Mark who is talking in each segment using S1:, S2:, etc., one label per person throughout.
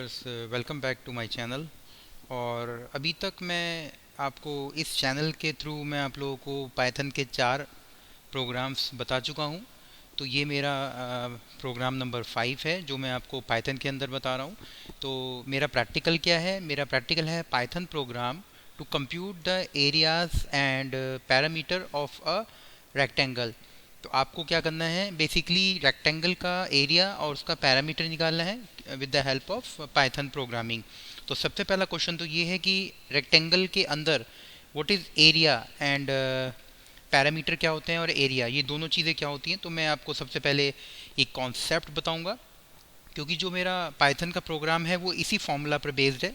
S1: Viewers, welcome back to my channel. और अभी तक मैं आपको इस चैनल के थ्रू मैं आप लोगों को पाइथन के 4 प्रोग्राम्स बता चुका हूँ। तो ये मेरा प्रोग्राम नंबर 5 है जो मैं आपको पाइथन के अंदर बता रहा हूँ। तो मेरा प्रैक्टिकल क्या है? मेरा प्रैक्टिकल है Python program to compute the areas and parameter of a rectangle. तो आपको क्या करना है? बेसिकली रेक्टेंगल का एरिया और उसका पैरामीटर निकालना है with the help of Python programming. तो सबसे पहला क्वेश्चन तो ये है कि रेक्टेंगल के अंदर what is area and parameter क्या होते हैं और एरिया, ये दोनों चीज़ें क्या होती हैं। तो मैं आपको सबसे पहले एक कॉन्सेप्ट बताऊंगा, क्योंकि जो मेरा पाइथन का प्रोग्राम है वो इसी फॉर्मूला पर बेस्ड है,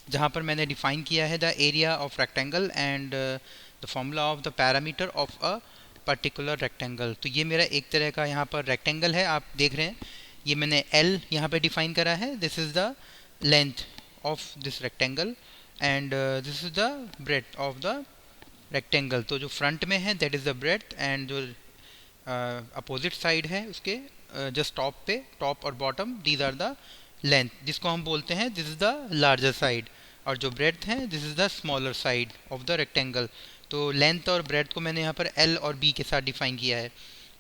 S1: जहाँ पर मैंने डिफाइन किया है the area of rectangle and the formula of the parameter of a particular rectangle. तो ये मेरा एक तरह का यहाँ पर रेक्टेंगल है, आप देख रहे हैं। ये मैंने L यहाँ पे डिफाइन करा है, this is the length of this rectangle and this is the breadth of the rectangle. तो जो फ्रंट में है that is the breadth, and जो अपोजिट साइड है उसके जस्ट टॉप पे, टॉप और bottom, these are the length, जिसको हम बोलते हैं this is the larger side, और जो ब्रेड्थ है this is the smaller side of the rectangle. तो लेंथ और ब्रेड्थ को मैंने यहाँ पर L और B के साथ डिफाइन किया है।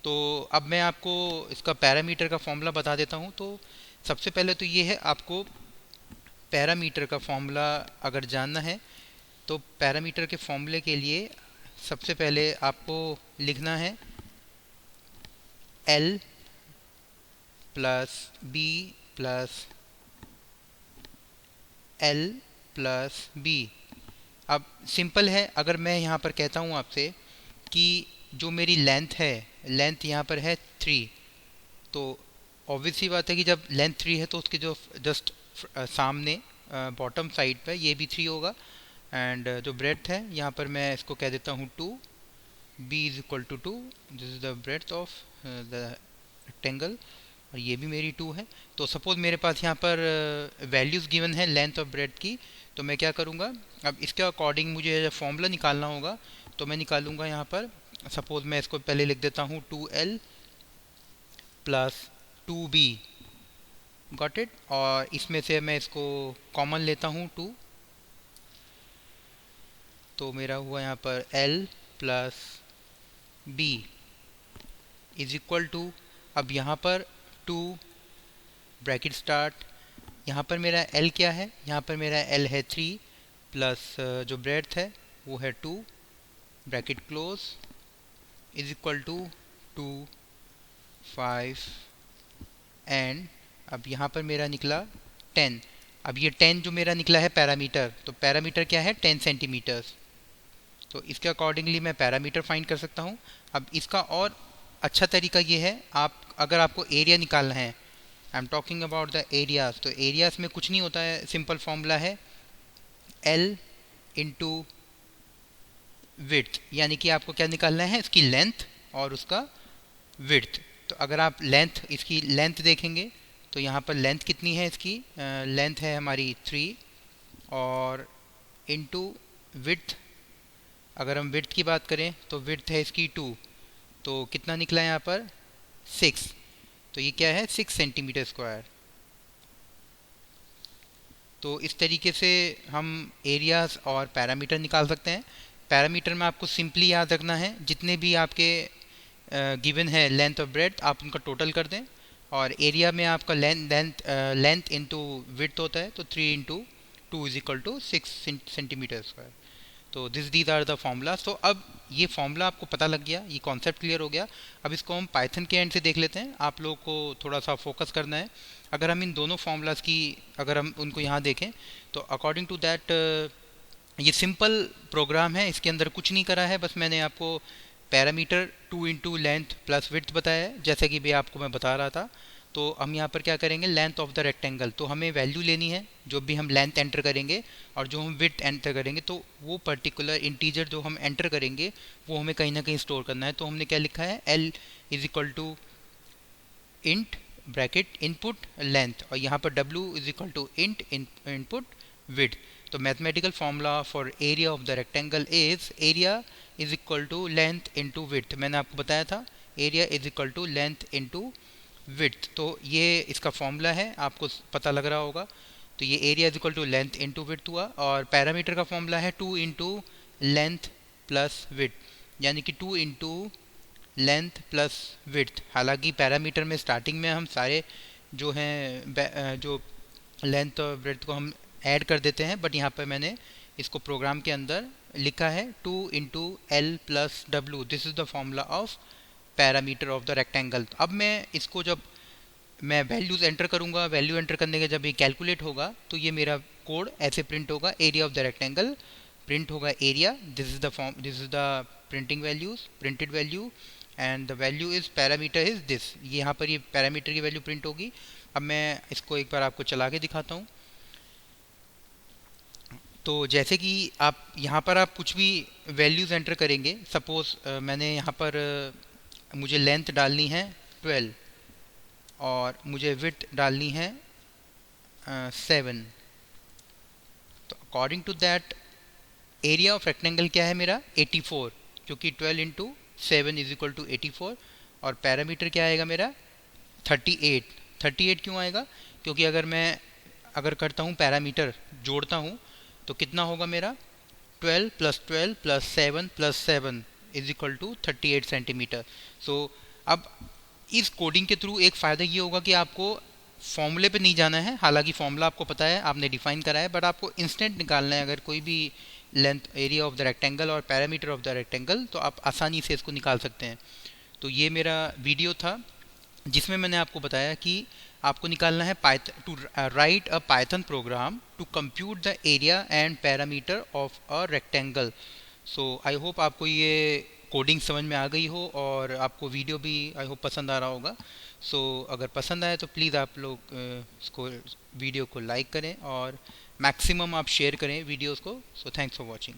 S1: तो अब मैं आपको इसका पैरामीटर का फॉर्मूला बता देता हूँ। तो सबसे पहले तो ये है, आपको पैरामीटर का फॉर्मूला अगर जानना है तो पैरामीटर के फॉर्मूले के लिए सबसे पहले आपको लिखना है L plus B plus L plus B। अब सिंपल है, अगर मैं यहाँ पर कहता हूँ आपसे कि जो मेरी लेंथ है, लेंथ यहाँ पर है 3, तो ऑब्वियस सी बात है कि जब लेंथ 3 है तो उसके जो जस्ट सामने बॉटम साइड पे ये भी 3 होगा, एंड जो ब्रेड्थ है यहाँ पर मैं इसको कह देता हूँ 2, B is equal to 2, this is the breadth of the rectangle, और ये भी मेरी 2 है। तो सपोज मेरे पास यहाँ पर वैल्यूज़ गिवन है लेंथ और ब्रेड्थ की, तो मैं क्या करूँगा, अब इसके अकॉर्डिंग मुझे फॉर्मूला निकालना होगा। तो मैं निकालूंगा यहाँ पर, सपोज मैं इसको पहले लिख देता हूँ 2L plus 2B, got it. और इसमें से मैं इसको कॉमन लेता हूँ 2, तो मेरा हुआ यहाँ पर L plus B is equal to, अब यहाँ पर 2 ब्रैकेट स्टार्ट, यहाँ पर मेरा L क्या है, यहाँ पर मेरा L है 3 प्लस जो ब्रेड्थ है वो है 2 bracket close is equal to 2 5 and अब यहाँ पर मेरा निकला 10। अब ये 10 जो मेरा निकला है पैरामीटर, तो पैरामीटर क्या है 10 सेंटीमीटर्स। तो इसके अकॉर्डिंगली मैं पैरामीटर फाइंड कर सकता हूँ। अब इसका और अच्छा तरीका ये है, आप अगर आपको एरिया निकालना है, I am talking about the areas, तो एरियाज में कुछ नहीं होता है, सिंपल फॉर्मूला है L इंटू विड्थ, यानी कि आपको क्या निकालना है, इसकी लेंथ और उसका विड्थ। तो अगर आप लेंथ, इसकी लेंथ देखेंगे तो यहाँ पर लेंथ कितनी है, इसकी लेंथ है हमारी 3, और इनटू विड्थ, अगर हम विड्थ की बात करें तो विड्थ है इसकी 2, तो कितना निकला यहाँ पर 6, तो ये क्या है 6 सेंटीमीटर स्क्वायर। तो इस तरीके से हम एरियाज और पैरामीटर निकाल सकते हैं। पैरामीटर में आपको सिंपली याद रखना है, जितने भी आपके गिवन है लेंथ और ब्रेड्थ, आप उनका टोटल कर दें, और एरिया में आपका लेंथ इंटू विड्थ होता है, तो 3 into 2 is equal to 6 centimetre square. तो दीज आर द फॉर्मूलाज। तो अब ये फॉर्मूला आपको पता लग गया, ये कॉन्सेप्ट क्लियर हो गया। अब इसको हम पाइथन के एंड से देख लेते हैं, आप लोगों को थोड़ा सा फोकस करना है। अगर हम इन दोनों फॉर्मूलाज की, अगर हम उनको यहाँ देखें तो अकॉर्डिंग टू दैट ये सिंपल प्रोग्राम है, इसके अंदर कुछ नहीं करा है, बस मैंने आपको parameter 2 into length plus width बताया है, जैसे कि भी आपको मैं बता रहा था। तो हम यहाँ पर क्या करेंगे, लेंथ ऑफ द रेक्टेंगल, तो हमें वैल्यू लेनी है, जो भी हम लेंथ एंटर करेंगे और जो हम विड्थ एंटर करेंगे, तो वो पर्टिकुलर इंटीजर जो हम एंटर करेंगे वो हमें कहीं ना कहीं स्टोर करना है। तो हमने क्या लिखा है, L is equal to int bracket input length, और यहाँ पर W is equal to int input width. तो mathematical formula for area of the rectangle is area is equal to length into width. मैंने आपको बताया था area is equal to length into width. तो ये इसका फॉर्मूला है, आपको पता लग रहा होगा। तो ये area is equal to length into width हुआ, और पैरामीटर का फॉर्मूला है 2 इंटू लेंथ प्लस विड्थ, यानी कि 2 इंटू लेंथ प्लस विड्थ। हालांकि पैरामीटर में स्टार्टिंग में हम सारे जो हैं जो लेंथ और विड्थ को हम ऐड कर देते हैं, बट यहाँ पर मैंने इसको प्रोग्राम के अंदर लिखा है 2 into L plus W, this is the formula of parameter of the rectangle. अब मैं इसको जब मैं वैल्यूज़ एंटर करूँगा, वैल्यू एंटर करने के जब ये कैलकुलेट होगा तो ये मेरा कोड ऐसे प्रिंट होगा, area of the rectangle print होगा area, this is the form, this is the printing values, printed value, and the value is parameter is this. ये यहाँ पर ये पैरामीटर की वैल्यू प्रिंट होगी। अब मैं इसको एक बार आपको चला के दिखाता हूँ। तो जैसे कि आप यहाँ पर आप कुछ भी वैल्यूज़ एंटर करेंगे, सपोज़ मैंने यहाँ पर मुझे लेंथ डालनी है 12 और मुझे विड्थ डालनी है 7, तो according to that area of rectangle क्या है मेरा 84, क्योंकि 12 इंटू 7 इज इक्वल टू 84, और पैरामीटर क्या आएगा मेरा 38। 38 क्यों आएगा? क्योंकि अगर करता हूँ पैरामीटर जोड़ता हूँ तो कितना होगा मेरा 12 plus 7 plus 7 is equal to 38 centimetre. So अब इस कोडिंग के थ्रू एक फ़ायदा ये होगा कि आपको फॉर्मूले पे नहीं जाना है, हालांकि फॉर्मूला आपको पता है, आपने डिफाइन करा है, बट आपको इंस्टेंट निकालना है। अगर कोई भी length, area of the rectangle और पैरामीटर ऑफ द रेक्टेंगल, तो आप आसानी से इसको निकाल सकते हैं। तो ये मेरा वीडियो था जिसमें मैंने आपको बताया कि आपको निकालना है to write a Python program to compute the area and parameter of a rectangle. So I hope आपको ये कोडिंग समझ में आ गई हो और आपको वीडियो भी आई होप पसंद आ रहा होगा। सो अगर पसंद आए तो प्लीज़ आप लोग इसको वीडियो को लाइक करें और मैक्सिमम आप शेयर करें वीडियोस को। So thanks for watching.